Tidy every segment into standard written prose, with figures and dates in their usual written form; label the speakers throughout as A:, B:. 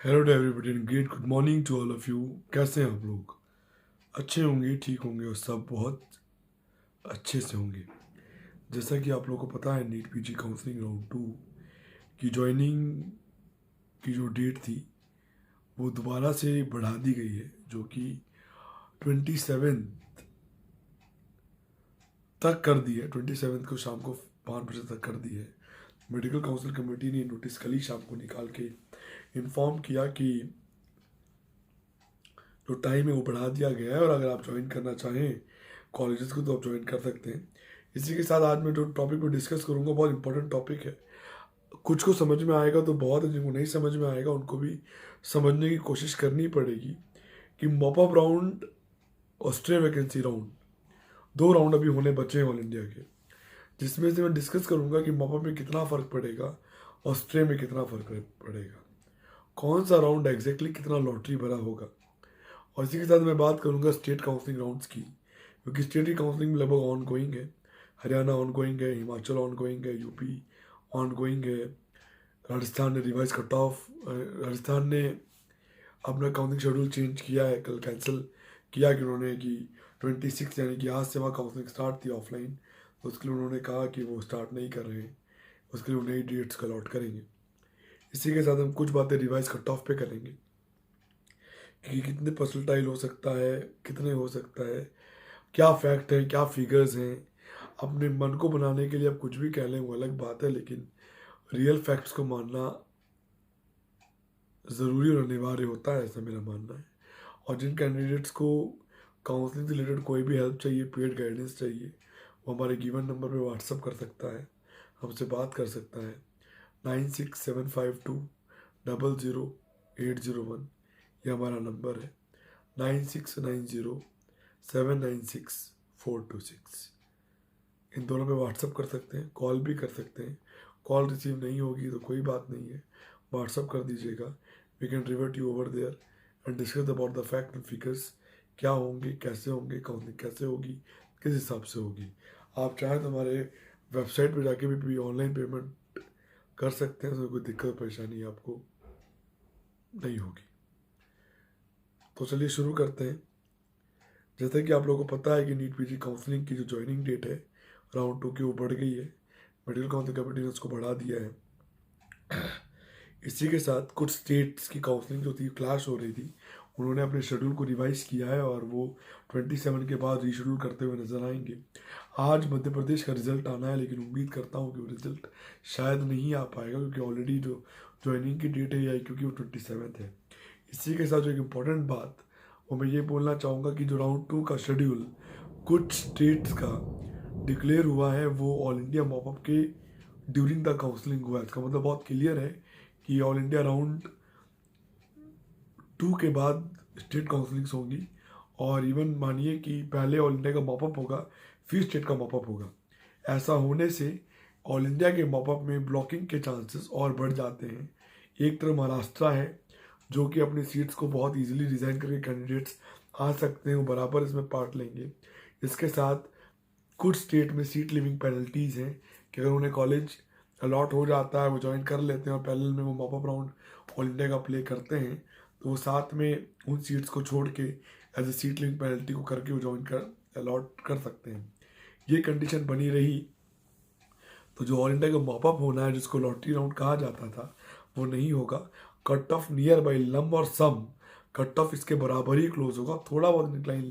A: Hello to everybody and great good morning to all of you. कैसे हैं आप लोग? अच्छे होंगे, ठीक होंगे और सब बहुत अच्छे से होंगे। जैसा कि आप लोगों को पता है, नीट पीजी काउंसलिंग राउंड 2 की ज्वाइनिंग की जो डेट थी वो दोबारा से बढ़ा दी गई है, जो कि 27 तक कर दी है। 27 को शाम को 5 बजे तक कर दी है। मेडिकल काउंसिल कमेटी ने नोटिस कल ही शाम को निकाल के इन्फॉर्म किया कि जो टाइम है वो बढ़ा दिया गया है और अगर आप ज्वाइन करना चाहें कॉलेजेस को तो आप ज्वाइन कर सकते हैं। इसी के साथ आज मैं जो टॉपिक को डिस्कस करूंगा बहुत इंपॉर्टेंट टॉपिक है। कुछ को समझ में आएगा तो बहुत है, जिनको नहीं समझ में आएगा उनको भी समझने की कोशिश करनी पड़ेगी कि मॉपअप राउंड और स्टे वैकेंसी राउंड, दो राउंड अभी होने बचे हैं ऑल इंडिया के, जिसमें से मैं डिस्कस करूंगा कि मॉपअप में कितना फ़र्क पड़ेगा और स्टे में कितना फ़र्क पड़ेगा, कौन सा राउंड एग्जैक्टली कितना लॉटरी भरा होगा। और इसी के साथ मैं बात करूंगा स्टेट काउंसलिंग राउंड्स की, क्योंकि स्टेट की काउंसलिंग लगभग ऑन गोइंग है। हरियाणा ऑन गोइंग है, हिमाचल ऑन गोइंग है, यूपी ऑन गोइंग है। राजस्थान ने रिवाइज कट ऑफ, राजस्थान ने अपना काउंसलिंग शेड्यूल चेंज किया है, कल कैंसिल किया कि उन्होंने कि 26 यानी कि आज से वहाँ काउंसलिंग स्टार्ट थी ऑफलाइन, तो उसके लिए उन्होंने कहा कि वो स्टार्ट नहीं कर रहे हैं, उसके लिए वो नई डेट्स का अलॉट करेंगे। इसी के साथ हम कुछ बातें रिवाइज कट ऑफ पे करेंगे कि कितने परसेंटाइल हो सकता है, कितने हो सकता है, क्या फैक्ट है, क्या फिगर्स हैं। अपने मन को बनाने के लिए आप कुछ भी कह लें वो अलग बात है, लेकिन रियल फैक्ट्स को मानना ज़रूरी और अनिवार्य होता है, ऐसा मेरा मानना है। और जिन कैंडिडेट्स को काउंसलिंग से रिलेटेड कोई भी हेल्प चाहिए, पेड गाइडेंस चाहिए, वो हमारे गिवन नंबर पे व्हाट्सअप कर सकता है, हमसे बात कर सकता है। 9675200801 ये हमारा नंबर है। 9690796426 इन दोनों पे व्हाट्सअप कर सकते हैं, कॉल भी कर सकते हैं। कॉल रिसीव नहीं होगी तो कोई बात नहीं है, व्हाट्सअप कर दीजिएगा। We can revert you over there and discuss about the fact and figures, क्या होंगे, कैसे होंगे, काउंसलिंग कैसे होगी, किस हिसाब से होगी। आप चाहें तो हमारे वेबसाइट पर जाके भी ऑनलाइन पेमेंट कर सकते हैं, तो कोई दिक्कत परेशानी आपको नहीं होगी। तो चलिए शुरू करते हैं। जैसा कि आप लोगों को पता है कि नीट पीजी काउंसलिंग की जो ज्वाइनिंग डेट है राउंड 2 की वो बढ़ गई है। मेडिकल काउंसिल कमेटी ने उसको बढ़ा दिया है। इसी के साथ कुछ स्टेट्स की काउंसलिंग जो थी क्लैश हो रही थी, उन्होंने अपने शेड्यूल को रिवाइज किया है और वो 27 के बाद रीशेड्यूल करते हुए नजर आएंगे। आज मध्य प्रदेश का रिजल्ट आना है, लेकिन उम्मीद करता हूँ कि वो रिजल्ट शायद नहीं आ पाएगा, क्योंकि ऑलरेडी जो ज्वाइनिंग की डेट है आई, क्योंकि वो 27 है। इसी के साथ जो एक इम्पोर्टेंट बात वो मैं ये बोलना चाहूँगा कि जो राउंड 2 का शेड्यूल कुछ स्टेट्स का डिक्लेयर हुआ है वो ऑल इंडिया मॉपअप के ड्यूरिंग द काउंसलिंग हुआ है। इसका मतलब बहुत क्लियर है कि ऑल इंडिया राउंड 2 के बाद स्टेट काउंसलिंग्स होंगी, और इवन मानिए कि पहले ऑल इंडिया का मॉपअप होगा फिर स्टेट का मॉपअप होगा। ऐसा होने से ऑल इंडिया के मॉपअप में ब्लॉकिंग के चांसेस और बढ़ जाते हैं। एक तरफ महाराष्ट्र है जो कि अपनी सीट्स को बहुत इजीली डिज़ाइन करके कैंडिडेट्स आ सकते हैं, वो बराबर इसमें पार्ट लेंगे। इसके साथ कुछ स्टेट में सीट लिविंग पेनल्टीज़ हैं कि अगर उन्हें कॉलेज अलॉट हो जाता है, वो ज्वाइन कर लेते हैं और पैरेलल में वो मॉपअप राउंड ऑल इंडिया का प्ले करते हैं, तो वो साथ में उन सीट्स को छोड़ के as a seat leaving penalty को करके वो ज्वाइन कर अलॉट कर सकते हैं। ये कंडीशन बनी रही तो जो ऑल इंडिया का मॉपअप होना है, जिसको लॉटरी राउंड कहा जाता था, वो नहीं होगा। Cut off near by lump और सम कट ऑफ इसके बराबर ही क्लोज होगा, थोड़ा बहुत इंक्लाइन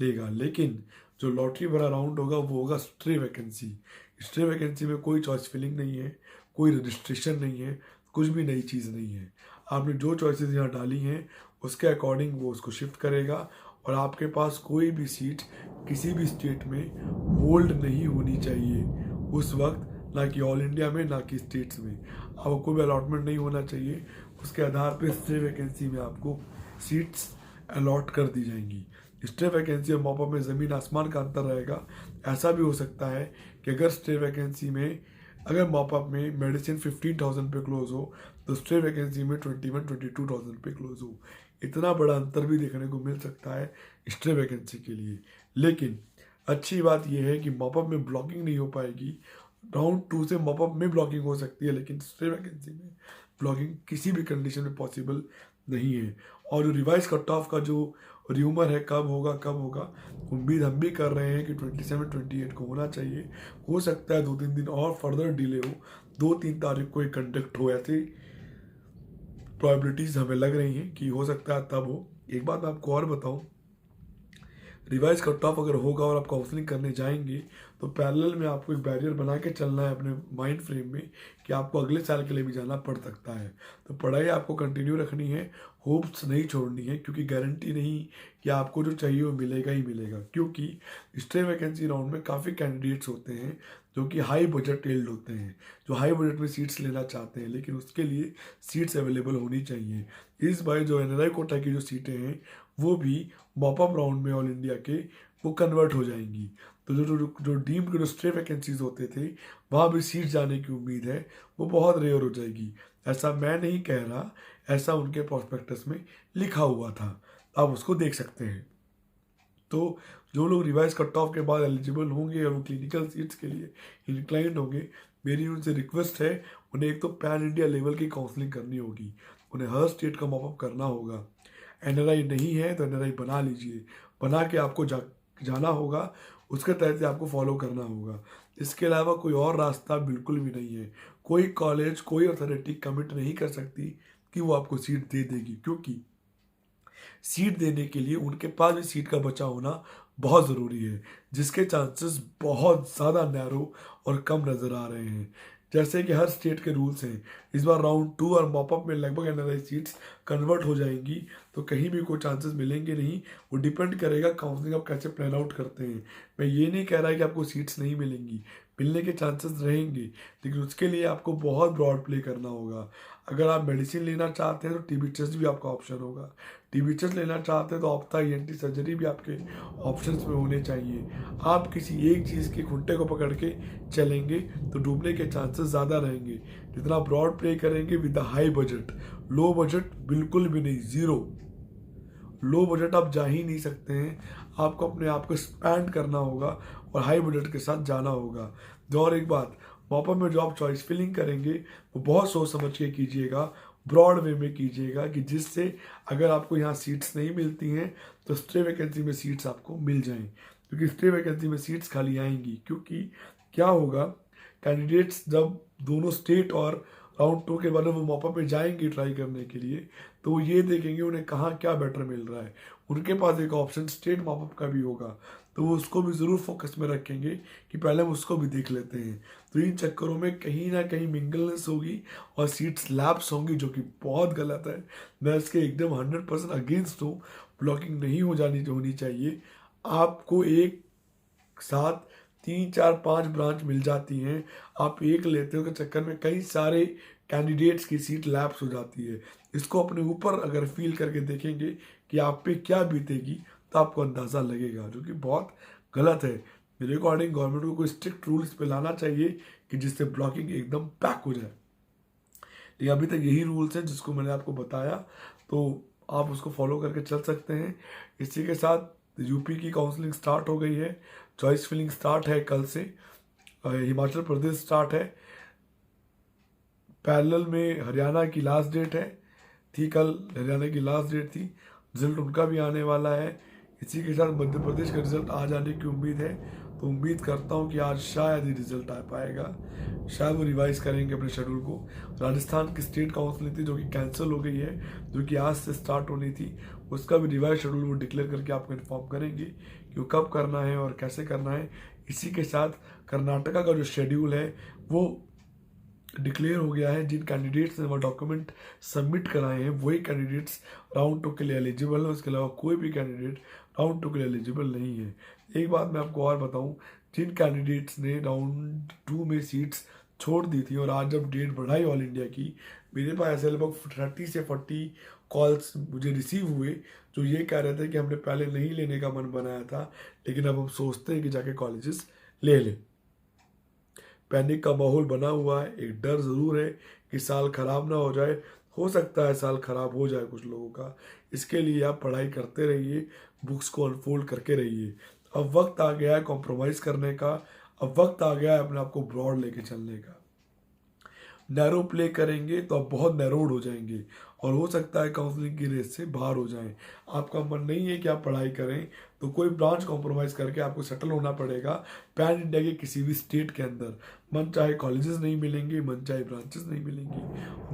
A: लेगा लेकिन जो लॉटरी भरा राउंड होगा वो होगा स्ट्रे वैकेंसी। स्ट्रे वैकेंसी में कोई चॉइस फिलिंग नहीं है, कोई रजिस्ट्रेशन नहीं है, कुछ भी नई चीज़ नहीं है। आपने जो चॉइसेस यहाँ डाली हैं उसके अकॉर्डिंग वो उसको शिफ्ट करेगा, और आपके पास कोई भी सीट किसी भी स्टेट में होल्ड नहीं होनी चाहिए उस वक्त, ना कि ऑल इंडिया में ना कि स्टेट्स में। आपको कोई भी अलॉटमेंट नहीं होना चाहिए, उसके आधार पर स्टे वैकेंसी में आपको सीट्स अलॉट कर दी जाएंगी। स्टे वैकेंसी और मॉपअप में ज़मीन आसमान का अंतर रहेगा। ऐसा भी हो सकता है कि अगर स्टे वैकेंसी में, अगर मॉपअप में मेडिसिन 15,000 पे क्लोज हो तो स्टे वैकेंसी में 22,000 पे क्लोज हो। इतना बड़ा अंतर भी देखने को मिल सकता है स्टे वैकेंसी के लिए। लेकिन अच्छी बात यह है कि मॉपअप में ब्लॉकिंग नहीं हो पाएगी राउंड 2 से मॉपअप में ब्लॉकिंग हो सकती है, लेकिन स्ट्रे वैकेंसी में ब्लॉकिंग किसी भी कंडीशन में पॉसिबल नहीं है। और जो रिवाइज कट ऑफ का जो र्यूमर है कब होगा, उम्मीद हम भी कर रहे हैं कि 27-28 को होना चाहिए। हो सकता है 2-3 दिन और फर्दर डिले हो, 2-3 तारीख को एक कंडक्ट हो, ऐसी प्रोबेबिलिटीज हमें लग रही हैं कि हो सकता है तब हो। एक बात मैं आपको और बताऊं, रिवाइज कट ऑफ अगर होगा और आप काउंसलिंग करने जाएंगे तो पैरेलल में आपको एक बैरियर बना के चलना है अपने माइंड फ्रेम में कि आपको अगले साल के लिए भी जाना पड़ सकता है। तो पढ़ाई आपको कंटिन्यू रखनी है, होप्स नहीं छोड़नी है, क्योंकि गारंटी नहीं कि आपको जो चाहिए वो मिलेगा ही मिलेगा। क्योंकि स्टे वैकेंसी राउंड में काफ़ी कैंडिडेट्स होते हैं जो कि हाई बजट एल्ड होते हैं, जो हाई बजट में सीट्स लेना चाहते हैं, लेकिन उसके लिए सीट्स अवेलेबल होनी चाहिए। इस बार जो NRI कोटा की जो सीटें हैं वो भी मॉपअप राउंड में ऑल इंडिया के वो कन्वर्ट हो जाएंगी। तो जो डीम्ड के जो स्ट्रे वैकेंसीज होते थे वहाँ भी सीट जाने की उम्मीद है, वो बहुत रेयर हो जाएगी। ऐसा मैं नहीं कह रहा, ऐसा उनके प्रोस्पेक्टस में लिखा हुआ था, आप उसको देख सकते हैं। तो जो लोग रिवाइज कट ऑफ के बाद एलिजिबल होंगे और वो क्लिनिकल सीट्स के लिए इंक्लाइंड होंगे, मेरी उनसे रिक्वेस्ट है, उन्हें एक तो पैन इंडिया लेवल की काउंसलिंग करनी होगी, उन्हें हर स्टेट का मॉपअप करना होगा। NRI नहीं है तो NRI बना लीजिए, बना के आपको जाना होगा, उसके तहत ही आपको फॉलो करना होगा। इसके अलावा कोई और रास्ता बिल्कुल भी नहीं है। कोई कॉलेज, कोई अथॉरिटी कमिट नहीं कर सकती कि वो आपको सीट दे देगी, क्योंकि सीट देने के लिए उनके पास भी सीट का बचा होना बहुत ज़रूरी है, जिसके चांसेस बहुत ज़्यादा नैरो और कम नज़र आ रहे हैं। जैसे कि हर स्टेट के रूल्स हैं, इस बार राउंड 2 और मॉपअप में लगभग NRI सीट्स कन्वर्ट हो जाएंगी, तो कहीं भी कोई चांसेस मिलेंगे नहीं। वो डिपेंड करेगा काउंसलिंग आप कैसे प्लान आउट करते हैं। मैं ये नहीं कह रहा कि आपको सीट्स नहीं मिलेंगी, मिलने के चांसेस रहेंगे, लेकिन उसके लिए आपको बहुत ब्रॉड प्ले करना होगा। अगर आप मेडिसिन लेना चाहते हैं तो TB टेस्ट भी आपका ऑप्शन होगा। TB टेस्ट लेना चाहते हैं तो ऑप्था ENT सर्जरी भी आपके ऑप्शंस में होने चाहिए। आप किसी एक चीज़ के खुंटे को पकड़ के चलेंगे तो डूबने के चांसेस ज़्यादा रहेंगे। जितना ब्रॉड प्ले करेंगे with the high budget, low budget बिल्कुल भी नहीं, ज़ीरो। लो बजट आप जा ही नहीं सकते हैं, आपको अपने आप को स्पेंड करना होगा और हाई बजट के साथ जाना होगा। और एक बात, मॉपअप में जो आप चॉइस फिलिंग करेंगे वो बहुत सोच समझ के कीजिएगा, ब्रॉड वे में कीजिएगा, कि जिससे अगर आपको यहाँ सीट्स नहीं मिलती हैं तो स्टे वैकेंसी में सीट्स आपको मिल जाएं। क्योंकि स्टे वैकेंसी में सीट्स खाली आएंगी, क्योंकि क्या होगा, कैंडिडेट्स जब दोनों स्टेट और राउंड 2 के बाद वो मॉपअप में जाएंगे ट्राई करने के लिए, तो वो ये देखेंगे उन्हें कहाँ क्या बेटर मिल रहा है। उनके पास एक ऑप्शन स्टेट मॉपअप का भी होगा, तो वो उसको भी ज़रूर फोकस में रखेंगे कि पहले हम उसको भी देख लेते हैं। तो इन चक्करों में कहीं ना कहीं मिंगलनेस होगी और सीट्स लैप्स होंगी, जो कि बहुत गलत है। मैं इसके एकदम 100% अगेंस्ट हूँ। ब्लॉकिंग नहीं होनी चाहिए। आपको एक साथ 3-4-5 ब्रांच मिल जाती हैं, आप एक लेते हो के चक्कर में कई सारे कैंडिडेट्स की सीट लैप्स हो जाती है। इसको अपने ऊपर अगर फील करके देखेंगे कि आप पे क्या बीतेगी, तो आपको अंदाज़ा लगेगा, जो कि बहुत गलत है। मेरे अकॉर्डिंग गवर्नमेंट को कोई स्ट्रिक्ट रूल्स पे लाना चाहिए कि जिससे ब्लॉकिंग एकदम पैक हो जाए। लेकिन अभी तक यही रूल्स हैं जिसको मैंने आपको बताया, तो आप उसको फॉलो करके चल सकते हैं। इसी के साथ यूपी की काउंसलिंग स्टार्ट हो गई है, चॉइस फिलिंग स्टार्ट है कल से, हिमाचल प्रदेश स्टार्ट है, पैरेलल में हरियाणा की लास्ट डेट थी कल, हरियाणा की लास्ट डेट थी, रिजल्ट उनका भी आने वाला है। इसी के साथ मध्य प्रदेश का रिजल्ट आ जाने की उम्मीद है, तो उम्मीद करता हूँ कि आज शायद ही रिजल्ट आ पाएगा, शायद वो रिवाइज करेंगे अपने शेड्यूल को। राजस्थान की स्टेट काउंसिल थी जो कि कैंसिल हो गई है, जो कि आज से स्टार्ट होनी थी, उसका भी रिवाइज शेड्यूल वो डिक्लेयर करके आपको इन्फॉर्म करेंगे कि वो कब करना है और कैसे करना है। इसी के साथ कर्नाटका का जो शेड्यूल है वो डिक्लेयर हो गया है। जिन कैंडिडेट्स ने वो डॉक्यूमेंट सबमिट कराए हैं वही कैंडिडेट्स राउंड 2 के लिए एलिजिबल है, उसके अलावा कोई भी कैंडिडेट राउंड 2 के लिए एलिजिबल नहीं है। एक बात मैं आपको और बताऊं, जिन कैंडिडेट्स ने राउंड 2 में सीट्स छोड़ दी थी और आज जब डेट बढ़ाई ऑल इंडिया की, मेरे पास ऐसे लगभग 30 से 40 कॉल्स मुझे रिसीव हुए जो ये कह रहे थे कि हमने पहले नहीं लेने का मन बनाया था, लेकिन अब हम सोचते हैं कि जाके कॉलेजेस ले लें। पैनिक का माहौल बना हुआ है, एक डर ज़रूर है कि साल खराब ना हो जाए। हो सकता है साल खराब हो जाए कुछ लोगों का, इसके लिए आप पढ़ाई करते रहिए, बुक्स को अनफोल्ड करके रहिए। अब वक्त आ गया है कॉम्प्रोमाइज़ करने का, अब वक्त आ गया है अपने आप को ब्रॉड लेके चलने का। नैरो प्ले करेंगे तो आप बहुत नैरोड हो जाएंगे और हो सकता है काउंसलिंग की रेस से बाहर हो जाएं। आपका मन नहीं है कि आप पढ़ाई करें तो कोई ब्रांच कॉम्प्रोमाइज़ करके आपको सेटल होना पड़ेगा पैन इंडिया के किसी भी स्टेट के अंदर। मन चाहे कॉलेजेस नहीं मिलेंगे, मन चाहे ब्रांचेस नहीं मिलेंगी,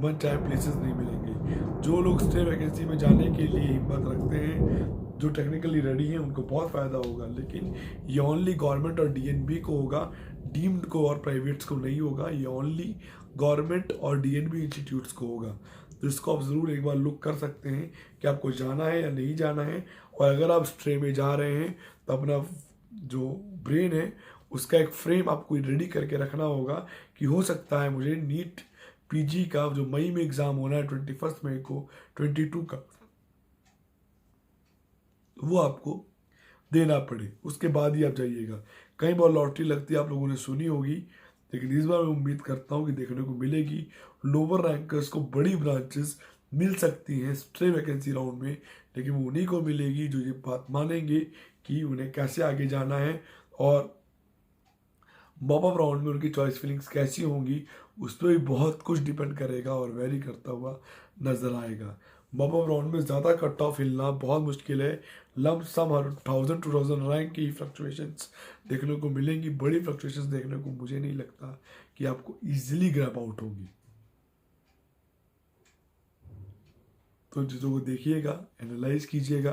A: मन चाहे प्लेसेस नहीं मिलेंगे। जो लोग स्टेट वैकेंसी में जाने के लिए हिम्मत रखते हैं, जो टेक्निकली रेडी हैं, उनको बहुत फ़ायदा होगा, लेकिन ये ओनली गवर्नमेंट और डीएनबी को होगा, डीम्ड को और प्राइवेट्स को नहीं होगा। ये ओनली गवर्नमेंट और डीएनबी इंस्टीट्यूट्स को होगा। तो इसको आप ज़रूर एक बार लुक कर सकते हैं कि आपको जाना है या नहीं जाना है। और अगर आप स्ट्रे में जा रहे हैं तो अपना जो ब्रेन है उसका एक फ्रेम आपको रेडी करके रखना होगा कि हो सकता है मुझे नीट पीजी का जो मई में एग्ज़ाम होना है 21 मई को 22 का, वो आपको देना पड़े, उसके बाद ही आप जाइएगा। कई बार लॉटरी लगती है, आप लोगों ने सुनी होगी, लेकिन इस बार मैं उम्मीद करता हूँ कि देखने को मिलेगी। लोअर रैंकर्स को बड़ी ब्रांचेस मिल सकती हैं स्ट्रे वैकेंसी राउंड में, लेकिन वो उन्हीं को मिलेगी जो ये बात मानेंगे कि उन्हें कैसे आगे जाना है और मॉपअप राउंड में उनकी चॉइस फिलिंग्स कैसी होंगी उस पर भी बहुत कुछ डिपेंड करेगा और वेरी करता हुआ नजर आएगा। मॉपअप राउंड में ज़्यादा कट ऑफ हिलना बहुत मुश्किल है। लम सम 1000-2000 रैंक की फ्लक्चुएशंस देखने को मिलेंगी। बड़ी फ्लक्चुएशंस देखने को मुझे नहीं लगता कि आपको इजीली ग्रैब आउट होगी। तो चीज़ों को देखिएगा, एनालाइज कीजिएगा,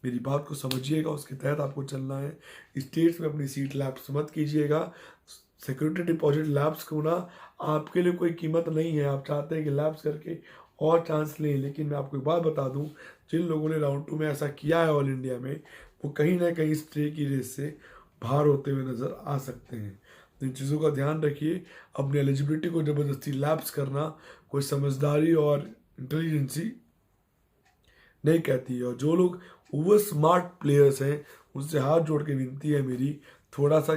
A: मेरी बात को समझिएगा, उसके तहत आपको चलना है। स्टेट्स में अपनी सीट लैप्स मत कीजिएगा। सिक्योरिटी डिपॉजिट लैप्स को ना आपके लिए कोई कीमत नहीं है। आप चाहते हैं कि लैप्स करके और चांस लें, लेकिन मैं आपको एक बात बता दूं, जिन लोगों ने राउंड 2 में ऐसा किया है ऑल इंडिया में, वो कहीं ना कहीं स्ट्रे की रेस से बाहर होते हुए नज़र आ सकते हैं। तो इन चीज़ों का ध्यान रखिए। अपनी एलिजिबिलिटी को ज़बरदस्ती लैप्स करना कोई समझदारी और इंटेलिजेंसी नहीं कहती है। और जो लोग ओवर स्मार्ट प्लेयर्स हैं उनसे हाथ जोड़ के विनती है मेरी, थोड़ा सा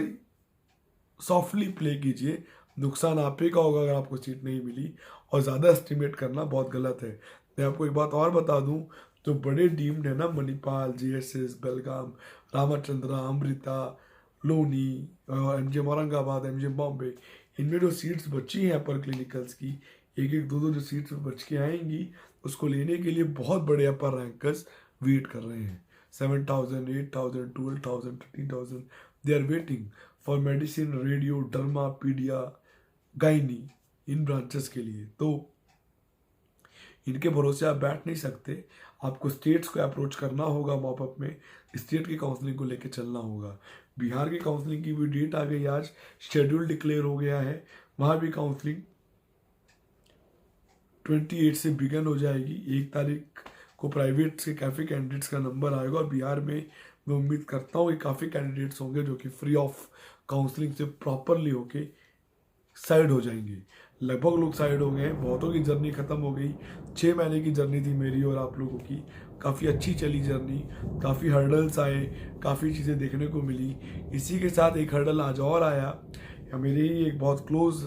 A: सॉफ्टली प्ले कीजिए। नुकसान आप ही का होगा अगर आपको सीट नहीं मिली, और ज़्यादा एस्टिमेट करना बहुत गलत है। मैं आपको एक बात और बता दूं, जो बड़े डीम्ड है ना, मणिपाल, जीएसएस, बेलगाम, रामचंद्रा, अमृता, लोनी, एमजे औरंगाबाद, एमजे बॉम्बे, इनमें जो सीट्स बची हैं अपर क्लिनिकल्स की, एक एक दो दो जो सीट्स बच के आएंगी, उसको लेने के लिए बहुत बड़े अपर रैंकर्स वेट कर रहे हैं। 7000, 8000, 12,000, 13,000 they are waiting for medicine, radio, derma, pedia, gynae, इन ब्रांचेस के लिए। तो इनके भरोसे आप बैठ नहीं सकते। आपको स्टेट्स को अप्रोच करना होगा, मॉपअप में स्टेट की काउंसलिंग को लेकर चलना होगा। बिहार की काउंसलिंग की भी डेट आ गई, आज शेड्यूल डिक्लेयर हो गया है। वहाँ भी काउंसलिंग 28 से बिगन हो जाएगी। 1 तारीख को प्राइवेट से काफ़ी कैंडिडेट्स का नंबर आएगा, और बिहार में मैं उम्मीद करता हूँ कि काफ़ी कैंडिडेट्स होंगे जो कि फ्री ऑफ काउंसलिंग से प्रॉपरली होके साइड हो जाएंगे। लगभग लोग साइड हो गए हैं, बहुतों की जर्नी ख़त्म हो गई। 6 महीने की जर्नी थी मेरी और आप लोगों की, काफ़ी अच्छी चली जर्नी, काफ़ी हर्डल्स आए, काफ़ी चीज़ें देखने को मिली। इसी के साथ एक हर्डल आज और आया। मेरे ही एक बहुत क्लोज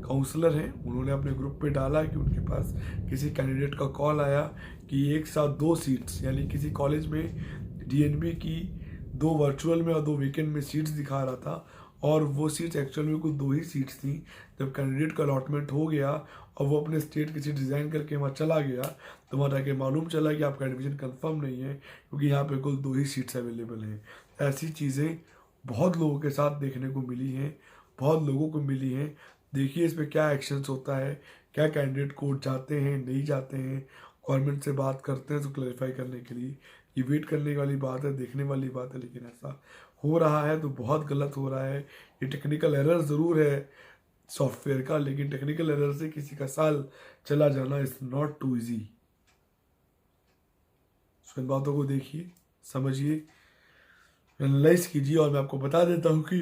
A: काउंसलर हैं, उन्होंने अपने ग्रुप पे डाला कि उनके पास किसी कैंडिडेट का कॉल आया कि एक साथ 2 सीट्स, यानी किसी कॉलेज में डीएनबी की 2 वर्चुअल में और 2 वीकेंड में सीट्स दिखा रहा था, और वो सीट्स एक्चुअल में कुछ 2 ही सीट्स थी। जब कैंडिडेट का अलॉटमेंट हो गया और वो अपने स्टेट की सीट डिज़ाइन करके वहाँ चला गया, तो वहाँ जाके मालूम चला कि आपका एडमिशन कंफर्म नहीं है, क्योंकि यहाँ पे कुल 2 ही सीट्स अवेलेबल हैं। ऐसी चीज़ें बहुत लोगों के साथ देखने को मिली हैं, बहुत लोगों को मिली हैं। देखिए इस पर क्या एक्शंस होता है, क्या कैंडिडेट कोर्ट जाते हैं, नहीं जाते हैं, गवर्नमेंट से बात करते हैं तो क्लैरिफाई करने के लिए। ये वेट करने वाली बात है, देखने वाली बात है, लेकिन ऐसा हो रहा है तो बहुत गलत हो रहा है। ये टेक्निकल एरर ज़रूर है सॉफ्टवेयर का, लेकिन टेक्निकल एरर से किसी का साल चला जाना इज़ नॉट टू ईजी। इन बातों को देखिए, समझिए, एनालाइज कीजिए। और मैं आपको बता देता हूँ कि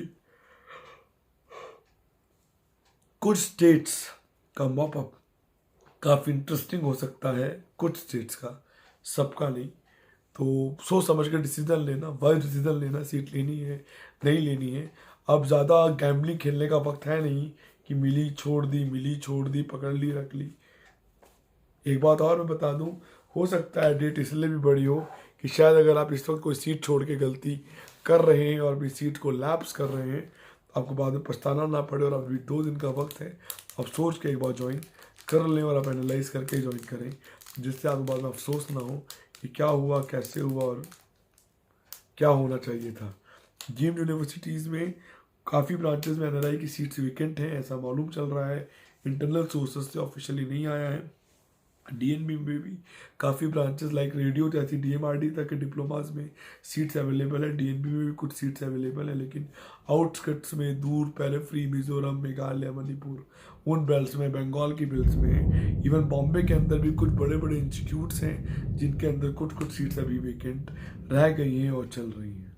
A: कुछ स्टेट्स का मॉपअप काफ़ी इंटरेस्टिंग हो सकता है, कुछ स्टेट्स का, सबका नहीं। तो सोच समझ कर डिसीजन लेना, वाइज डिसीजन लेना, सीट लेनी है नहीं लेनी है। अब ज़्यादा गैम्बलिंग खेलने का वक्त है नहीं कि मिली छोड़ दी, मिली छोड़ दी, पकड़ ली रख ली। एक बात और मैं बता दूं, हो सकता है डेट इसलिए भी बड़ी हो कि शायद अगर आप इस वक्त कोई सीट छोड़ के गलती कर रहे हैं और अपनी सीट को लैप्स कर रहे हैं, आपको बाद में पछताना ना पड़े और अभी 2 दिन का वक्त है, आप सोच के एक बार ज्वाइन कर लें और आप एनालाइज करके ज्वाइन करें, जिससे आपको बाद में अफसोस ना हो कि क्या हुआ, कैसे हुआ और क्या होना चाहिए था। जीएम यूनिवर्सिटीज़ में काफ़ी ब्रांचेस में एनआरआई की सीट्स वेकेंट हैं, ऐसा मालूम चल रहा है, इंटरनल सोर्सेज से ऑफिशियली नहीं आया है। डीएनबी में भी काफ़ी ब्रांचेस लाइक रेडियो जैसी डीएमआरडी तक के डिप्लोमास में सीट्स अवेलेबल है। डीएनबी में भी कुछ सीट्स अवेलेबल है, लेकिन आउटस्कट्स में, दूर पेरिफेरी, मिजोरम, मेघालय, मणिपुर, उन बेल्ट्स में, बंगाल की बेल्ट्स में, इवन बॉम्बे के अंदर भी कुछ बड़े बड़े इंस्टीट्यूट्स हैं जिनके अंदर कुछ कुछ सीट्स अभी वेकेंट रह गई हैं और चल रही हैं।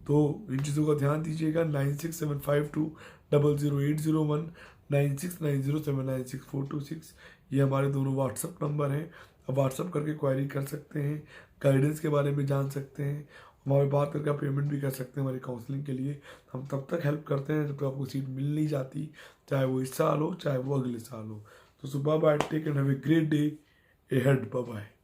A: तो इन चीज़ों का ध्यान दीजिएगा। 9675200801, 9690796426 ये हमारे दोनों व्हाट्सअप नंबर हैं। आप व्हाट्सअप करके क्वेरी कर सकते हैं, गाइडेंस के बारे में जान सकते हैं, हमारे बात करके आप पेमेंट भी कर सकते हैं हमारी काउंसलिंग के लिए। हम तब तक हेल्प करते हैं जब तक आपको सीट मिल नहीं जाती, चाहे वो इस साल हो चाहे वो अगले साल हो। तो सुबह bye, take and have a great day ahead. Bye bye.